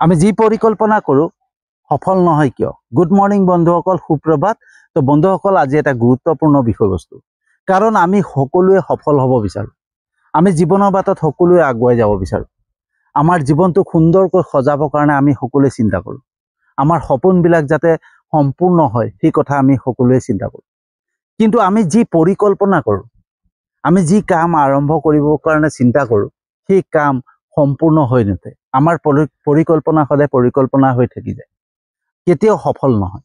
আমি যি পৰিকল্পনা কৰোঁ সফল নহয় কিয়। গুড মৰ্নিং বন্ধুসকল, সুপ্ৰভাত। তো বন্ধুসকল, আজি এটা গুৰুত্বপূৰ্ণ বিষয়বস্তু, কাৰণ আমি সকলোৱে সফল হ'ব বিচাৰোঁ। আমি জীৱনৰ বাটত সকলোৱে আগুৱাই যাব বিচাৰোঁ। আমাৰ জীৱনটো সুন্দৰকৈ সজাবৰ কাৰণে আমি সকলোৱে চিন্তা কৰোঁ। আমাৰ সপোনবিলাক যাতে সম্পূৰ্ণ হয় সেই কথা আমি সকলোৱে চিন্তা কৰোঁ। কিন্তু আমি যি পৰিকল্পনা কৰোঁ, আমি যি কাম আৰম্ভ কৰিবৰ কাৰণে চিন্তা কৰোঁ, সেই কাম সম্পূৰ্ণ হৈ নুঠে। আমাৰ পৰিকল্পনা সদায় পৰিকল্পনা হৈ থাকি যায়, কেতিয়াও সফল নহয়।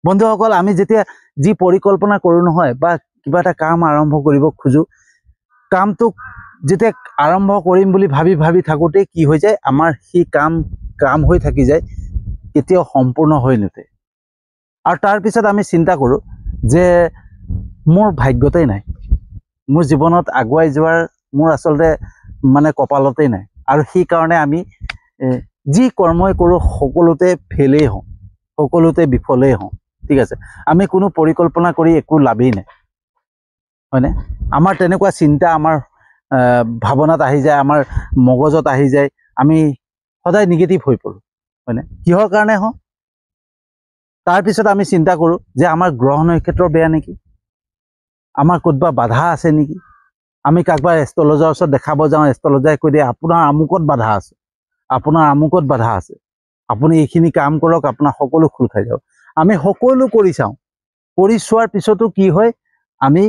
বন্ধুসকল, আমি যেতিয়া যি পৰিকল্পনা কৰোঁ নহয়, বা কিবা এটা কাম আৰম্ভ কৰিব খোজোঁ, কামটোক যেতিয়া আৰম্ভ কৰিম বুলি ভাবি থাকোঁতে কি হৈ যায়, আমাৰ সেই কাম হৈ থাকি যায়, কেতিয়াও সম্পূৰ্ণ হৈ নুঠে। আৰু তাৰপিছত আমি চিন্তা কৰোঁ যে মোৰ ভাগ্যতেই নাই, মোৰ জীৱনত আগুৱাই যোৱাৰ মোৰ আচলতে কপালতেই নাই। আৰু সেইকাৰণে আমি যি কৰ্মই কৰোঁ সকলোতে ফেইলেই হওঁ, সকলোতে বিফলেই হওঁ। ঠিক আছে, আমি কোনো পৰিকল্পনা কৰি একো লাভেই নাই, হয়নে? আমাৰ তেনেকুৱা চিন্তা আমাৰ ভাৱনাত আহি যায়, আমাৰ মগজত আহি যায়। আমি সদায় নিগেটিভ হৈ পৰোঁ, হয়নে? কিহৰ কাৰণে হওঁ? তাৰপিছত আমি চিন্তা কৰোঁ যে আমাৰ গ্ৰহ নক্ষত্ৰ বেয়া নেকি, আমাৰ ক'তবা বাধা আছে নেকি। আমি কাৰোবাৰ এষ্ট্ৰলজাৰৰ ওচৰত দেখাব যাওঁ, এষ্ট্ৰলজাৰে কৈ দিয়ে আপোনাৰ আমুকত বাধা আছে, আপোনাৰ আমুকত বাধা আছে, আপুনি এইখিনি কাম কৰক, আপোনাৰ সকলো খোল খাই যাওক। আমি সকলো কৰি চাওঁ, কৰি চোৱাৰ পিছতো কি হয়, আমি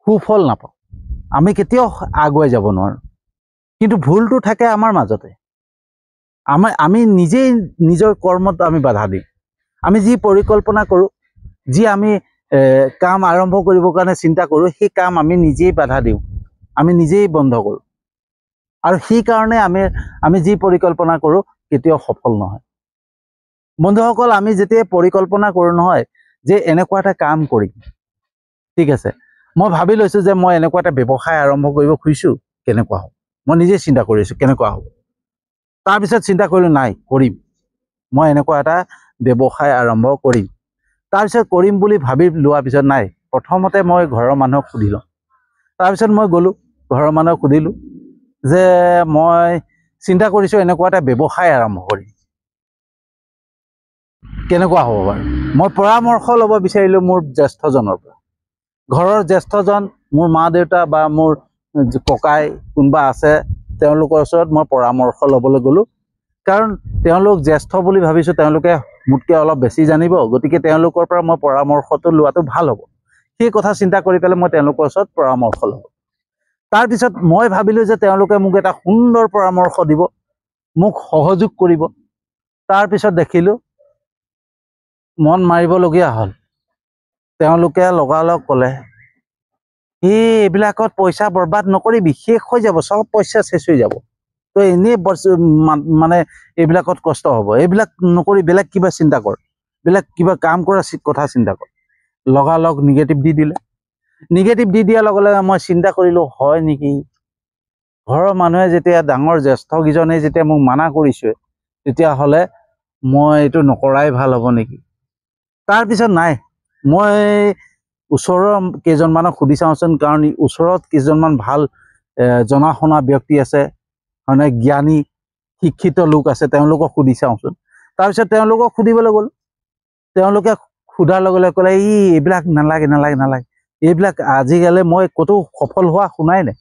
সুফল নাপাওঁ, আমি কেতিয়াও আগুৱাই যাব নোৱাৰোঁ। কিন্তু ভুলটো থাকে আমাৰ মাজতে। আমি নিজেই নিজৰ কৰ্মত আমি বাধা দিওঁ। আমি যি পৰিকল্পনা কৰোঁ, যি আমি কাম আৰম্ভ কৰিবৰ কাৰণে চিন্তা কৰোঁ, সেই কাম আমি নিজেই বাধা দিওঁ, আমি নিজেই বন্ধ কৰোঁ। আৰু সেইকাৰণে আমি যি পৰিকল্পনা কৰোঁ কেতিয়াও সফল নহয়। বন্ধুসকল, আমি যেতিয়া পৰিকল্পনা কৰোঁ নহয় যে এনেকুৱা এটা কাম কৰিম, ঠিক আছে, মই ভাবি লৈছোঁ যে মই এনেকুৱা এটা ব্যৱসায় আৰম্ভ কৰিব খুজিছোঁ, কেনেকুৱা হ'ব, মই নিজে চিন্তা কৰিছোঁ কেনেকুৱা হ'ব। তাৰপিছত চিন্তা কৰিলোঁ নাই, কৰিম, মই এনেকুৱা এটা ব্যৱসায় আৰম্ভ কৰিম। তাৰপিছত কৰিম বুলি ভাবি লোৱাৰ পিছত নাই, প্ৰথমতে মই ঘৰৰ মানুহক সুধি লওঁ। তাৰপিছত মই গ'লোঁ, ঘৰৰ মানুহক সুধিলোঁ যে মই চিন্তা কৰিছোঁ এনেকুৱা এটা ব্যৱসায় আৰম্ভ কৰিম, কেনেকুৱা হ'ব বাৰু। মই পৰামৰ্শ ল'ব বিচাৰিলোঁ মোৰ জ্যেষ্ঠজনৰ পৰা। ঘৰৰ জ্যেষ্ঠজন, মোৰ মা দেউতা বা মোৰ ককাই কোনোবা আছে, তেওঁলোকৰ ওচৰত মই পৰামৰ্শ ল'বলৈ গ'লোঁ। কাৰণ তেওঁলোক জ্যেষ্ঠ বুলি ভাবিছোঁ, তেওঁলোকে মোতকৈ অলপ বেছি জানিব, গতিকে তেওঁলোকৰ পৰা মই পৰামৰ্শটো লোৱাটো ভাল হ'ব। সেই কথা চিন্তা কৰি পেলাই মই তেওঁলোকৰ ওচৰত পৰামৰ্শ ল'লোঁ। তাৰপিছত মই ভাবিলোঁ যে তেওঁলোকে মোক এটা সুন্দৰ পৰামৰ্শ দিব, মোক সহযোগ কৰিব। তাৰপিছত দেখিলোঁ মন মাৰিবলগীয়া হ'ল। তেওঁলোকে লগালগ ক'লে, এইবিলাকত পইচা বৰবাদ নকৰিবি, শেষ হৈ যাব, চব পইচা শেষ হৈ যাব, তো এনেই এইবিলাকত কষ্ট হ'ব, এইবিলাক নকৰি বেলেগ কিবা চিন্তা কৰ, বেলেগ কিবা কাম কৰা কথা চিন্তা কৰ। লগালগ নিগেটিভ দি দিলে। নিগেটিভ দি দিয়াৰ লগে লগে মই চিন্তা কৰিলোঁ, হয় নেকি, ঘৰৰ মানুহে যেতিয়া, ডাঙৰ জ্যেষ্ঠকেইজনে যেতিয়া মোক মানা কৰিছে, তেতিয়াহ'লে মই এইটো নকৰাই ভাল হ'ব নেকি। তাৰপিছত নাই, মই ওচৰৰ কেইজনমানক সুধি চাওঁচোন, কাৰণ ওচৰত কেইজনমান ভাল জনা শুনা ব্যক্তি আছে, মানে জ্ঞানী শিক্ষিত লোক আছে, তেওঁলোকক সুধি চাওঁচোন। তাৰপিছত তেওঁলোকক সুধিবলৈ গ'ল। তেওঁলোকে সোধাৰ লগে লগে ক'লে, এইবিলাক নালাগে, এইবিলাক আজিকালি মই ক'তো সফল হোৱা শুনাই নাই,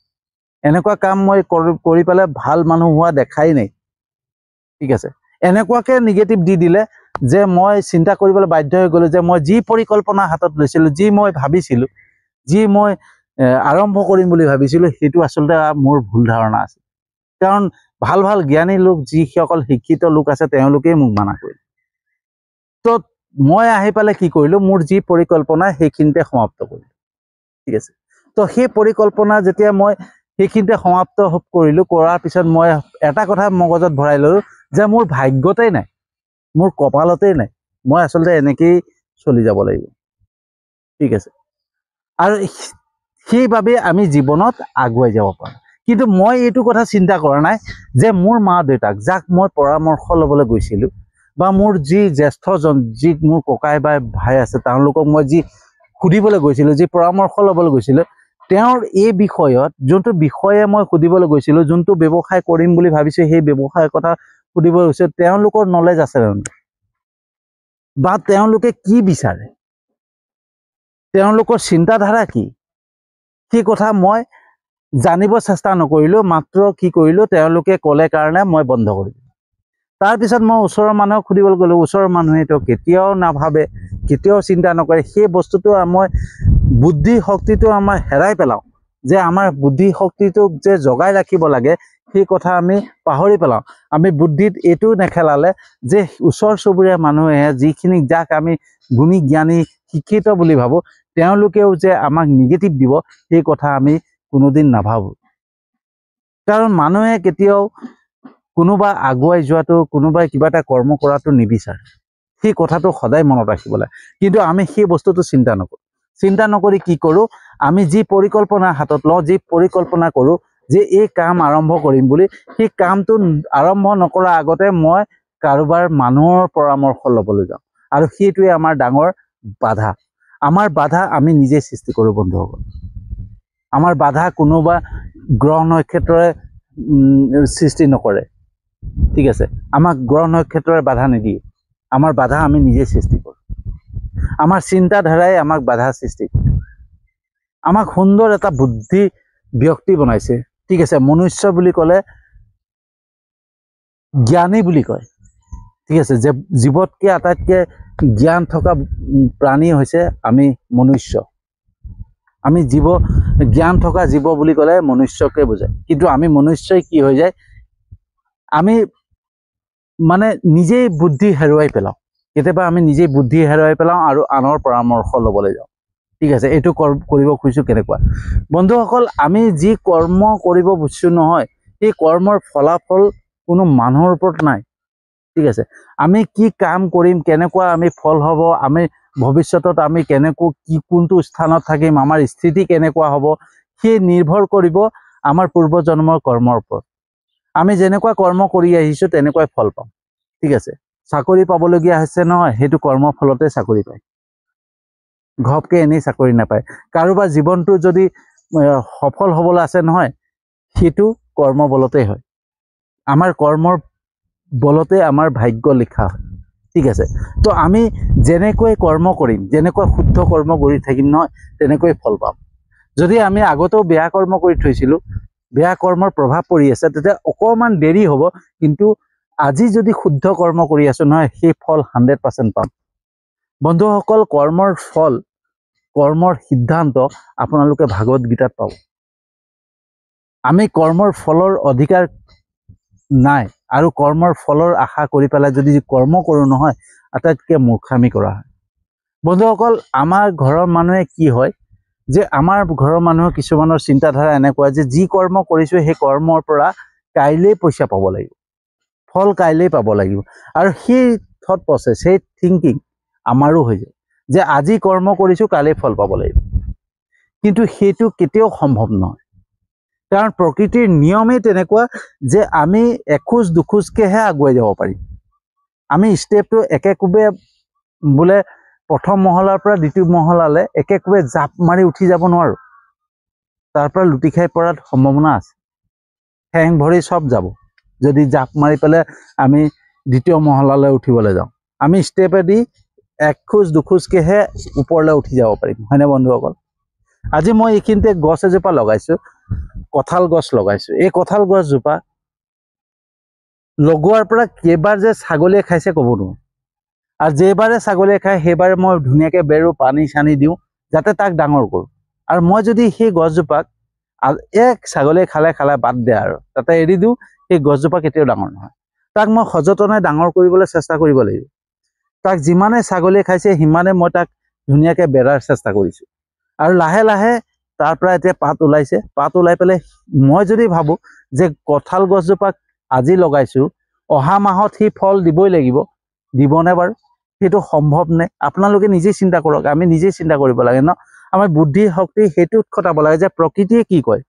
এনেকুৱা কাম মই কৰি পেলাই ভাল মানুহ হোৱা দেখাই নাই। ঠিক আছে, এনেকুৱাকে নিগেটিভ দি দিলে যে মই চিন্তা কৰিবলৈ বাধ্য হৈ গ'লোঁ যে মই যি পৰিকল্পনা হাতত লৈছিলোঁ, যি মই ভাবিছিলোঁ, যি মই আৰম্ভ কৰিম বুলি ভাবিছিলোঁ, সেইটো আচলতে মোৰ ভুল ধাৰণা আছে। কাৰণ ভাল ভাল জ্ঞানী লোক, যিসকল শিক্ষিত লোক আছে, তেওঁলোকেই মোক মানা কৰিলে। তো মই আহি পেলাই কি কৰিলোঁ, মোৰ যি পৰিকল্পনা সেইখিনিতে সমাপ্ত কৰিলোঁ। ঠিক আছে, তো সেই পৰিকল্পনা যেতিয়া মই সেইখিনিতে সমাপ্ত কৰিলোঁ, কৰাৰ পিছত মই এটা কথা মগজত ভৰাই ল'লোঁ যে মোৰ ভাগ্যতেই নাই, মোৰ কপালতেই নাই, মই আচলতে এনেকেই চলি যাব লাগিব। ঠিক আছে, আৰু সেইবাবে আমি জীৱনত আগুৱাই যাব পাৰোঁ। কিন্তু মই এইটো কথা চিন্তা কৰা নাই যে মোৰ মা দেউতাক, যাক মই পৰামৰ্শ ল'বলৈ গৈছিলোঁ, বা মোৰ যি জ্যেষ্ঠজন, যি মোৰ ককাই বা ভাই আছে, তেওঁলোকক মই যি সুধিবলৈ গৈছিলোঁ, যি পৰামৰ্শ ল'বলৈ গৈছিলোঁ, তেওঁৰ এই বিষয়ত, যোনটো বিষয়ে মই সুধিবলৈ গৈছিলোঁ, যোনটো ব্যৱসায় কৰিম বুলি ভাবিছোঁ, সেই ব্যৱসায়ৰ কথা সুধিব গৈছোঁ তেওঁলোকৰ নলেজ আছে জানো বা তেওঁলোকে কি বিচাৰে তেওঁলোকৰ চিন্তাধাৰা কি সেই কথা মই জানিব চেষ্টা নকৰিলোঁ মাত্ৰ কি কৰিলোঁ তেওঁলোকে ক'লে কাৰণে মই বন্ধ কৰিলোঁ তাৰপিছত মই ওচৰৰ মানুহক সুধিবলৈ গ'লোঁ ওচৰৰ মানুহেতো কেতিয়াও নাভাবে কেতিয়াও চিন্তা নকৰে সেই বস্তুটো মই বুদ্ধি শক্তিটো আমাৰ হেৰাই পেলাওঁ যে আমাৰ বুদ্ধি শক্তিটোক যে জগাই ৰাখিব লাগে সেই কথা আমি পাহৰি পেলাওঁ আমি বুদ্ধিত এইটো নেখেলালে যে ওচৰ চুবুৰীয়া মানুহে যিখিনি যাক আমি গুণী জ্ঞানী শিক্ষিত বুলি ভাবোঁ তেওঁলোকেও যে আমাক নিগেটিভ দিব সেই কথা আমি কোনোদিন নাভাবোঁ কাৰণ মানুহে কেতিয়াও কোনোবা আগুৱাই যোৱাটো কোনোবাই কিবা এটা কৰ্ম কৰাটো নিবিচাৰে সেই কথাটো সদায় মনত ৰাখিব লাগে কিন্তু আমি সেই বস্তুটো চিন্তা নকৰি কি কৰোঁ আমি যি পৰিকল্পনা হাতত লওঁ যি পৰিকল্পনা কৰোঁ যে এই কাম আৰম্ভ কৰিম বুলি সেই কামটো আৰম্ভ নকৰাৰ আগতে মই কাৰোবাৰ মানুহৰ পৰামৰ্শ ল'বলৈ যাওঁ আৰু সেইটোৱে আমাৰ ডাঙৰ বাধা আমাৰ বাধা আমি নিজে সৃষ্টি কৰোঁ বন্ধুসকল আমাৰ বাধা কোনোবা গ্ৰহ নক্ষত্ৰই সৃষ্টি নকৰে ঠিক আছে আমাক গ্ৰহ নক্ষত্ৰই বাধা নিদিয়ে আমাৰ বাধা আমি নিজে সৃষ্টি কৰোঁ আমাৰ চিন্তাধাৰাই আমাক বাধা সৃষ্টি কৰে আমাক সুন্দৰ এটা বুদ্ধি ব্যক্তি বনাইছে ঠিক আছে মনুষ্য বুলি ক'লে জ্ঞানী বুলি কয় ঠিক আছে যে জীৱতকৈ আটাইতকৈ জ্ঞান থকা প্ৰাণী হৈছে আমি মনুষ্য আমি জ্ঞান থকা জীৱ বুলি ক'লে মনুষ্যকে বুজায় কিন্তু আমি মনুষ্যই কি হৈ যায় আমি মানে নিজেই বুদ্ধি হেৰুৱাই পেলাওঁ কেতিয়াবা আমি নিজেই বুদ্ধি হেৰুৱাই পেলাওঁ আৰু আনৰ পৰামৰ্শ ল'বলৈ যাওঁ ঠিক আছে এইটো কৰিব খুজিছোঁ কেনেকুৱা বন্ধুসকল আমি যি কৰ্ম কৰিব খুজিছোঁ নহয় সেই কৰ্মৰ ফলাফল কোনো মানুহৰ ওপৰত নাই ঠিক আছে আমি কি কাম কৰিম কেনেকুৱা আমি ফল হ'ব আমি ভৱিষ্যতত আমি কেনেকুৱা কোনটো স্থানত থাকিম আমাৰ স্থিতি কেনেকুৱা হ'ব সেই নিৰ্ভৰ কৰিব আমাৰ পূৰ্বজন্মৰ কৰ্মৰ ওপৰত আমি যেনেকুৱা কৰ্ম কৰি আহিছোঁ তেনেকুৱাই ফল পাম ঠিক আছে চাকৰি পাবলগীয়া হৈছে নহয় সেইটো কৰ্মৰ ফলতে চাকৰি পায় ঘপকে এনেই চাকৰি নাপায় কাৰোবাৰ জীৱনটো যদি সফল হ'বলৈ আছে নহয় সেইটো কৰ্ম বলতেই হয় আমাৰ কৰ্মৰ বলতে আমাৰ ভাগ্য লিখা হয় ঠিক আছে তো আমি যেনেকৈ কৰ্ম কৰিম যেনেকৈ শুদ্ধ কৰ্ম কৰি থাকিম নহয় তেনেকৈ ফল পাম যদি আমি আগতেও বেয়া কৰ্ম কৰি থৈছিলোঁ বেয়া কৰ্মৰ প্ৰভাৱ পৰি আছে তেতিয়া অকণমান দেৰি হ'ব কিন্তু আজি যদি শুদ্ধ কৰ্ম কৰি আছোঁ নহয় সেই ফল 100% পাম বন্ধুসকল কৰ্মৰ ফল কৰ্মৰ সিদ্ধান্ত আপোনালোকে ভাগৱত গীতাত পাব আমি কৰ্মৰ ফলৰ অধিকাৰ নাই আৰু কৰ্মৰ ফলৰ আশা কৰি পেলাই যদি কৰ্ম কৰোঁ নহয় আটাইতকৈ মূৰ্খামি কৰা হয় বন্ধুসকল আমাৰ ঘৰৰ মানুহে কি হয় যে আমাৰ ঘৰৰ মানুহৰ কিছুমানৰ চিন্তাধাৰা এনেকুৱা যে যি কৰ্ম কৰিছোঁ সেই কৰ্মৰ পৰা কাইলৈ পইচা পাব লাগিব ফল কাইলৈ পাব লাগিব আৰু সেই থট প্ৰচেছ সেই থিংকিং আমাৰো হৈ যায় যে আজি কৰ্ম কৰিছোঁ কাইলৈ ফল পাব লাগিব কিন্তু সেইটো কেতিয়াও সম্ভৱ নহয় কাৰণ প্ৰকৃতিৰ নিয়মেই তেনেকুৱা যে আমি এখোজ দুখোজকৈহে আগুৱাই যাব পাৰিম আমি ষ্টেপটো একেকোবে বোলে প্ৰথম মহলাৰ পৰা দ্বিতীয় মহলালৈ একেকোবে জাপ মাৰি উঠি যাব নোৱাৰোঁ তাৰ পৰা লুটি খাই পৰাৰ সম্ভাৱনা আছে ঠেং ভৰি চব যাব যদি জাপ মাৰি পেলাই আমি দ্বিতীয় মহলালৈ উঠিবলৈ যাওঁ আমি ষ্টেপেদি এখোজ দুখোজকৈহে ওপৰলৈ উঠি যাব পাৰিম হয়নে বন্ধুসকল আজি মই এইখিনিতে গছ এজোপা লগাইছোঁ কঁঠাল গছ লগাইছোঁ এই কঁঠাল গছজোপা লগোৱাৰ পৰা কেইবাৰ যে ছাগলীয়ে খাইছে ক'ব নোৱাৰোঁ আৰু যেইবাৰে ছাগলীয়ে খায় সেইবাৰে মই ধুনীয়াকৈ বেৰো পানী চানী দিওঁ যাতে তাক ডাঙৰ কৰোঁ আৰু মই যদি সেই গছজোপাক এক ছাগলীয়ে খালে বাদ দে আৰু তাতে এৰি দিওঁ সেই গছজোপা কেতিয়াও ডাঙৰ নহয় তাক মই সযতনে ডাঙৰ কৰিবলৈ চেষ্টা কৰিব লাগিব তাক যিমানে ছাগলীয়ে খাইছে সিমানে মই তাক ধুনীয়াকৈ বেৰাৰ চেষ্টা কৰিছোঁ আৰু লাহে লাহে তাৰ পৰা এতিয়া পাত ওলাইছে পাত ওলাই পেলাই মই যদি ভাবোঁ যে কঁঠাল গছজোপাক আজি লগাইছোঁ অহা মাহত সি ফল দিবই লাগিব দিবনে বাৰু সেইটো সম্ভৱ নে আপোনালোকে নিজেই চিন্তা কৰক আমি নিজেই চিন্তা কৰিব লাগে ন আমাৰ বুদ্ধি শক্তি সেইটোত খটাব লাগে যে প্ৰকৃতিয়ে কি কয়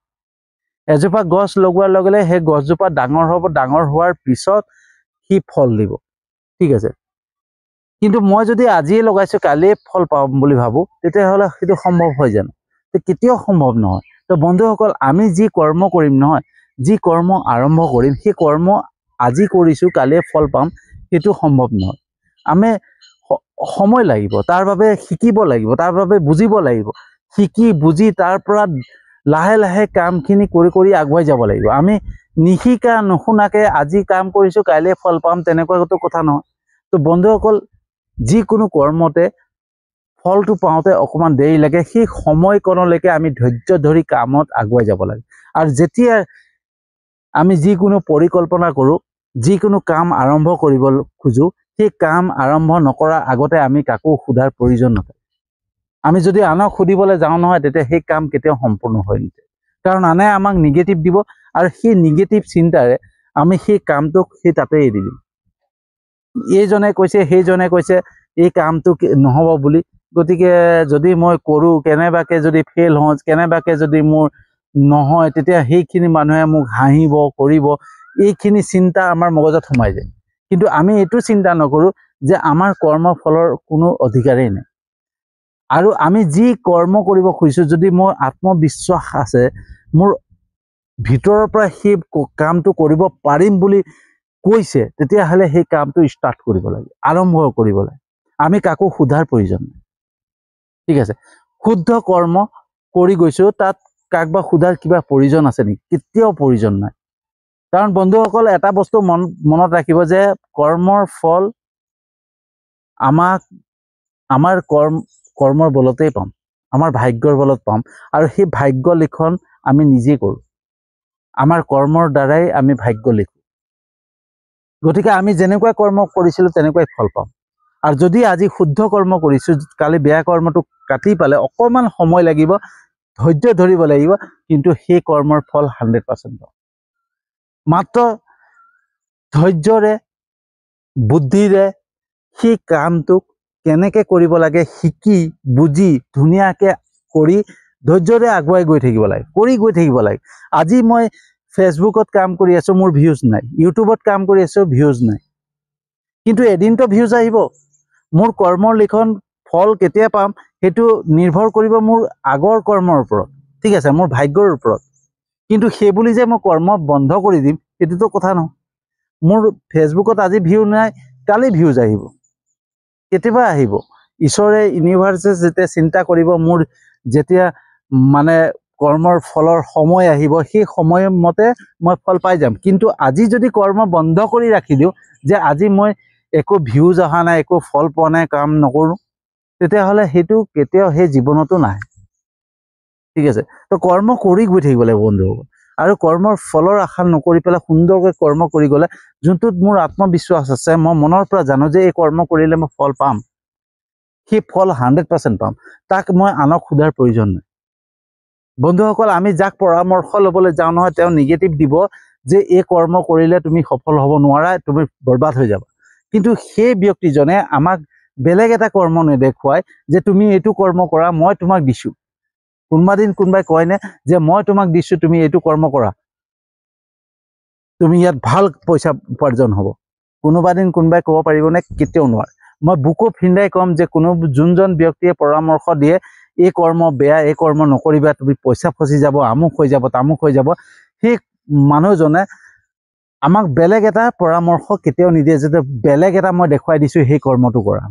এজোপা গছ লগোৱাৰ লগে লগে সেই গছজোপা ডাঙৰ হ'ব ডাঙৰ হোৱাৰ পিছত সি ফল দিব ঠিক আছে কিন্তু মই যদি আজিয়ে লগাইছোঁ কালিয়ে ফল পাম বুলি ভাবোঁ তেতিয়াহ'লে সেইটো সম্ভৱ হয় জানো কেতিয়াও সম্ভৱ নহয় তো বন্ধুসকল আমি যি কৰ্ম কৰিম নহয় যি কৰ্ম আৰম্ভ কৰিম সেই কৰ্ম আজি কৰিছোঁ কালিয়ে ফল পাম সেইটো সম্ভৱ নহয়। আমি সময় লাগিব, তাৰ বাবে শিকিব লাগিব, তাৰ বাবে বুজিব লাগিব, শিকি বুজি তাৰ পৰা লাহে লাহে কামখিনি কৰি কৰি আগুৱাই যাব লাগিব। আমি নিশিকা নুশুনাকে আজি কাম কৰিছোঁ কাইলৈ ফল পাম তেনেকুৱাটো কথা নহয়। তো বন্ধুসকল, যিকোনো কৰ্মতে ফলটো পাওঁতে অকণমান দেৰি লাগে, সেই সময়কণলৈকে আমি ধৈৰ্য ধৰি কামত আগুৱাই যাব লাগে। আৰু যেতিয়া আমি যিকোনো পৰিকল্পনা কৰোঁ, যিকোনো কাম আৰম্ভ কৰিব খোজোঁ, সেই কাম আৰম্ভ নকৰাৰ আগতে আমি কাকো সোধাৰ প্ৰয়োজন নাথাকে। আমি যদি আনক সুধিবলৈ যাওঁ নহয়, তেতিয়া সেই কাম কেতিয়াও সম্পূৰ্ণ হৈ নুঠে। কাৰণ আনে আমাক নিগেটিভ দিব আৰু সেই নিগেটিভ চিন্তাৰে আমি সেই কামটোক সেই তাতে এৰি দিম। এইজনে কৈছে সেইজনে কৈছে এই কামটো নহ'ব বুলি, গতিকে যদি মই কৰোঁ কেনেবাকৈ যদি ফেইল হওঁ, কেনেবাকৈ যদি মোৰ নহয়, তেতিয়া সেইখিনি মানুহে মোক হাঁহিব কৰিব, এইখিনি চিন্তা আমাৰ মগজত সোমাই যায়। কিন্তু আমি এইটো চিন্তা নকৰোঁ যে আমাৰ কৰ্মফলৰ কোনো অধিকাৰেই নাই। আৰু আমি যি কৰ্ম কৰিব খুজিছোঁ, যদি মোৰ আত্মবিশ্বাস আছে, মোৰ ভিতৰৰ পৰা সেই কামটো কৰিব পাৰিম বুলি কৈছে, তেতিয়াহ'লে সেই কামটো ষ্টাৰ্ট কৰিব লাগে, আৰম্ভ কৰিব লাগে। আমি কাকো সোধাৰ প্ৰয়োজন নাই। ঠিক আছে, শুদ্ধ কৰ্ম কৰি গৈছোঁ, তাত কাকবা সোধাৰ কিবা প্ৰয়োজন আছে নেকি? কেতিয়াও প্ৰয়োজন নাই। কাৰণ বন্ধুসকল, এটা বস্তু মনত ৰাখিব যে কৰ্মৰ ফল আমাৰ কৰ্মৰ বলতেই পাম, আমাৰ ভাগ্যৰ বলত পাম। আৰু সেই ভাগ্য লিখন আমি নিজেই কৰোঁ, আমাৰ কৰ্মৰ দ্বাৰাই আমি ভাগ্য লিখোঁ। গতিকে আমি যেনেকুৱা কৰ্ম কৰিছিলোঁ তেনেকুৱাই ফল পাম। আৰু যদি আজি শুদ্ধ কৰ্ম কৰিছোঁ, কালি বেয়া কৰ্মটো কাটি পালে অকণমান সময় লাগিব, ধৈৰ্য ধৰিব লাগিব, কিন্তু সেই কৰ্মৰ ফল 100% পাম। মাত্ৰ ধৈৰ্যৰে বুদ্ধিৰে সেই কামটোক কেনেকৈ কৰিব লাগে শিকি বুজি ধুনীয়াকৈ কৰি ধৈৰ্যৰে আগুৱাই গৈ থাকিব লাগে, কৰি গৈ থাকিব লাগে। আজি মই ফেচবুকত কাম কৰি আছোঁ, মোৰ ভিউজ নাই, ইউটিউবত কাম কৰি আছোঁ, ভিউজ নাই, কিন্তু এদিনতো ভিউজ আহিব। মোৰ কৰ্মৰ লিখন ফল কেতিয়া পাম সেইটো নিৰ্ভৰ কৰিব মোৰ আগৰ কৰ্মৰ ওপৰত, ঠিক আছে, মোৰ ভাগ্যৰ ওপৰত। কিন্তু সেইবুলি যে মই কৰ্ম বন্ধ কৰি দিম সেইটোতো কথা নহয়। মোৰ ফেচবুকত আজি ভিউ নাই, কালি ভিউজ আহিব, কেতিয়াবা আহিব। ঈশ্বৰে ইউনিভাৰ্ছে যেতিয়া চিন্তা কৰিব, মোৰ যেতিয়া মানে কৰ্মৰ ফলৰ সময় আহিব, সেই সময়মতে মই ফল পাই যাম। কিন্তু আজি যদি কৰ্ম বন্ধ কৰি ৰাখি দিওঁ যে আজি মই একো ভিউজ অহা নাই, একো ফল পোৱা নাই, কাম নকৰোঁ, তেতিয়াহ'লে সেইটো কেতিয়াও সেই জীৱনতো নাহে। ঠিক আছে, তো কৰ্ম কৰি গৈ থাকিব লাগিব বন্ধুসকল। আৰু কৰ্মৰ ফলৰ আশা নকৰি পেলাই সুন্দৰকৈ কৰ্ম কৰি গ'লে, যোনটোত মোৰ আত্মবিশ্বাস আছে, মই মনৰ পৰা জানো যে এই কৰ্ম কৰিলে মই ফল পাম, সেই ফল 100% পাম, তাক মই আনক সোধাৰ প্ৰয়োজন নাই। বন্ধুসকল, আমি যাক পৰামৰ্শ ল'বলৈ যাওঁ নহয়, তেওঁ নিগেটিভ দিব যে এই কৰ্ম কৰিলে তুমি সফল হ'ব নোৱাৰা, তুমি বৰবাদ হৈ যাবা। কিন্তু সেই ব্যক্তিজনে আমাক বেলেগ এটা কৰ্ম নেদেখুৱাই যে তুমি এইটো কৰ্ম কৰা, মই তোমাক দিছোঁ। কোনোবা দিন কোনোবাই কয়নে যে মই তোমাক দিছোঁ, তুমি এইটো কৰ্ম কৰা, তুমি ইয়াত ভাল পইচা উপাৰ্জন হ'ব? কোনোবা দিন কোনোবাই ক'ব পাৰিবনে? কেতিয়াও নোৱাৰে। মই বুকু ফিন্দাই ক'ম যে যোনজন ব্যক্তিয়ে পৰামৰ্শ দিয়ে এই কৰ্ম বেয়া, এই কৰ্ম নকৰিবা, তুমি পইচা ফচি যাব, আমুক হৈ যাব, তামুক হৈ যাব, সেই মানুহজনে আমাক বেলেগ এটা পৰামৰ্শ কেতিয়াও নিদিয়ে যে বেলেগ এটা মই দেখুৱাই দিছোঁ সেই কৰ্মটো কৰা।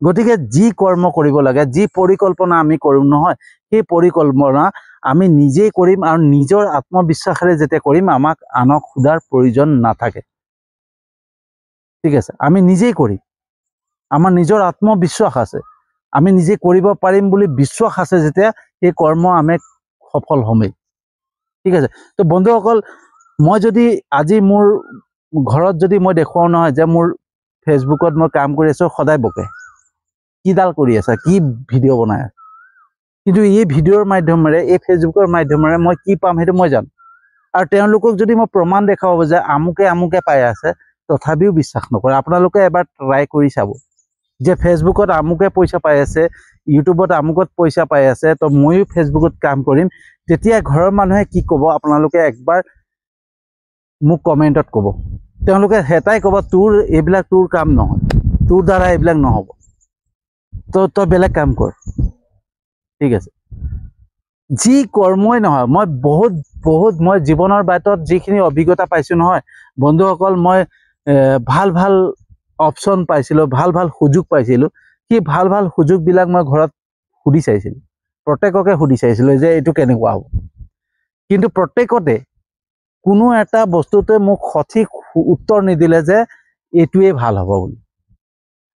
গতিকে যি কৰ্ম কৰিব লাগে, যি পৰিকল্পনা আমি কৰিম নহয়, সেই পৰিকল্পনা আমি নিজেই কৰিম। আৰু নিজৰ আত্মবিশ্বাসেৰে যেতিয়া কৰিম, আমাক আনক সোধাৰ প্ৰয়োজন নাথাকে। ঠিক আছে, আমি নিজেই কৰিম, আমাৰ নিজৰ আত্মবিশ্বাস আছে, আমি নিজে কৰিব পাৰিম বুলি বিশ্বাস আছে যেতিয়া, সেই কৰ্ম আমি সফল হ'মেই। ঠিক আছে, তো বন্ধুসকল, মই যদি আজি মোৰ ঘৰত যদি মই দেখুৱাওঁ নহয় যে মোৰ ফেচবুকত মই কাম কৰি আছোঁ, সদায় বকে, কিডাল কৰি আছা, কি ভিডিঅ' বনাই আছা। কিন্তু এই ভিডিঅ'ৰ মাধ্যমেৰে, এই ফেচবুকৰ মাধ্যমেৰে মই কি পাম সেইটো মই জানো। আৰু তেওঁলোকক যদি মই প্ৰমাণ দেখাব যে আমুকে আমুকে পাই আছে, তথাপিও বিশ্বাস নকৰে। আপোনালোকে এবাৰ ট্ৰাই কৰি চাব যে ফেচবুকত আমুকে পইচা পাই আছে, ইউটিউবত আমুকত পইচা পাই আছে, তো ময়ো ফেচবুকত কাম কৰিম। তেতিয়া ঘৰৰ মানুহে কি ক'ব আপোনালোকে একবাৰ মোক কমেণ্টত ক'ব। তেওঁলোকে এটাই ক'ব, এইবিলাক তোৰ কাম নহয়, তোৰ দ্বাৰা এইবিলাক নহ'ব, তই বেলেগ কাম কৰ। ঠিক আছে, যি কৰ্মই নহয়, মই বহুত বহুত মই জীৱনৰ বাটত যিখিনি অভিজ্ঞতা পাইছোঁ নহয় বন্ধুসকল, মই ভাল ভাল অপশ্যন পাইছিলোঁ, ভাল ভাল সুযোগ পাইছিলোঁ। সেই ভাল ভাল সুযোগবিলাক মই ঘৰত সুধি চাইছিলোঁ, প্ৰত্যেককে সুধি চাইছিলোঁ যে এইটো কেনেকুৱা হ'ব। কিন্তু প্ৰত্যেকতে কোনো এটা বস্তুতে মোক সঠিক উত্তৰ নিদিলে যে এইটোৱে ভাল হ'ব বুলি।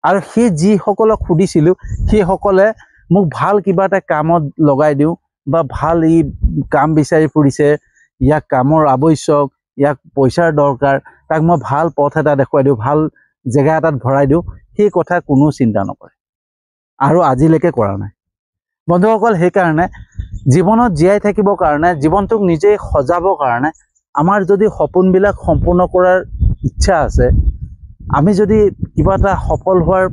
আৰু সেই যিসকলক সুধিছিলোঁ সেইসকলে মোক ভাল কিবা এটা কামত লগাই দিওঁ বা ভাল ই কাম বিচাৰি ফুৰিছে, ইয়াক কামৰ আৱশ্যক, ইয়াক পইচাৰ দৰকাৰ, তাক মই ভাল পথ এটা দেখুৱাই দিওঁ, ভাল জেগা এটাত ভৰাই দিওঁ, সেই কথা কোনো চিন্তা নকৰে আৰু আজিলৈকে কৰা নাই। বন্ধুসকল, সেইকাৰণে জীৱনত জীয়াই থাকিবৰ কাৰণে, জীৱনটোক নিজেই সজাবৰ কাৰণে আমাৰ যদি সপোনবিলাক সম্পূৰ্ণ কৰাৰ ইচ্ছা আছে, আমি যদি কিবা এটা সফল হোৱাৰ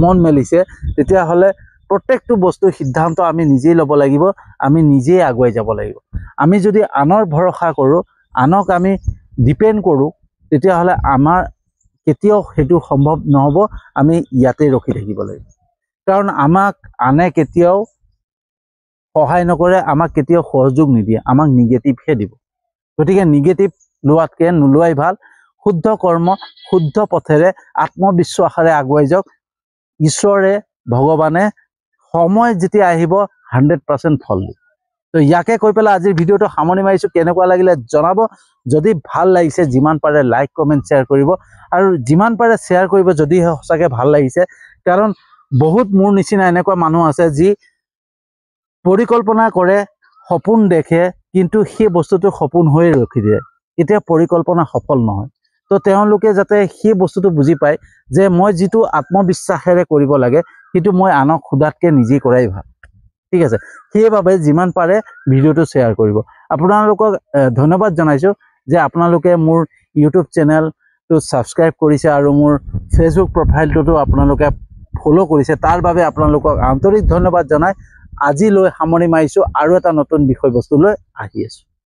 মন মেলিছে, তেতিয়াহ'লে প্ৰত্যেকটো বস্তুৰ সিদ্ধান্ত আমি নিজেই ল'ব লাগিব, আমি নিজেই আগুৱাই যাব লাগিব। আমি যদি আনৰ ভৰসা কৰোঁ, আনক আমি ডিপেণ্ড কৰোঁ, তেতিয়াহ'লে আমাৰ কেতিয়াও সেইটো সম্ভৱ নহ'ব। আমি ইয়াতে ৰখি থাকিব লাগিব, কাৰণ আমাক আনে কেতিয়াও সহায় নকৰে, আমাক কেতিয়াও সহযোগ নিদিয়ে, আমাক নিগেটিভহে দিব। গতিকে নিগেটিভ লোৱাতকৈ নোলোৱাই ভাল। শুদ্ধ কৰ্ম, শুদ্ধ পথেৰে, আত্মবিশ্বাসেৰে আগুৱাই যাওক। ঈশ্বৰে, ভগৱানে সময় যেতিয়া আহিব 100% ফল দিব। তো ইয়াকে কৈ পেলাই আজিৰ ভিডিঅ'টো সামৰণি মাৰিছোঁ। কেনেকুৱা লাগিলে জনাব। যদি ভাল লাগিছে যিমান পাৰে লাইক, কমেণ্ট, শ্বেয়াৰ কৰিব, আৰু যিমান পাৰে শ্বেয়াৰ কৰিব যদিহে সঁচাকৈ ভাল লাগিছে। কাৰণ বহুত মোৰ নিচিনা এনেকুৱা মানুহ আছে যি পৰিকল্পনা কৰে, সপোন দেখে, কিন্তু সেই বস্তুটো সপোন হৈয়ে ৰখি দিয়ে, কেতিয়া পৰিকল্পনা সফল নহয়। তো তেওঁলোকে যাতে সেই বস্তুটো বুজি পায় যে মই যিটো আত্মবিশ্বাসেৰে কৰিব লাগে সেইটো মই আনক সোধাতকৈ নিজেই কৰাই ভাল। ঠিক আছে, সেইবাবে যিমান পাৰে ভিডিঅ'টো শ্বেয়াৰ কৰিব। আপোনালোকক ধন্যবাদ জনাইছোঁ যে আপোনালোকে মোৰ ইউটিউব চেনেলটো ছাবস্ক্ৰাইব কৰিছে আৰু মোৰ ফেচবুক প্ৰফাইলটোতো আপোনালোকে ফ'ল' কৰিছে। তাৰ বাবে আপোনালোকক আন্তৰিক ধন্যবাদ জনাই আজিলৈ সামৰণি মাৰিছোঁ। আৰু এটা নতুন বিষয়বস্তু লৈ আহি আছোঁ।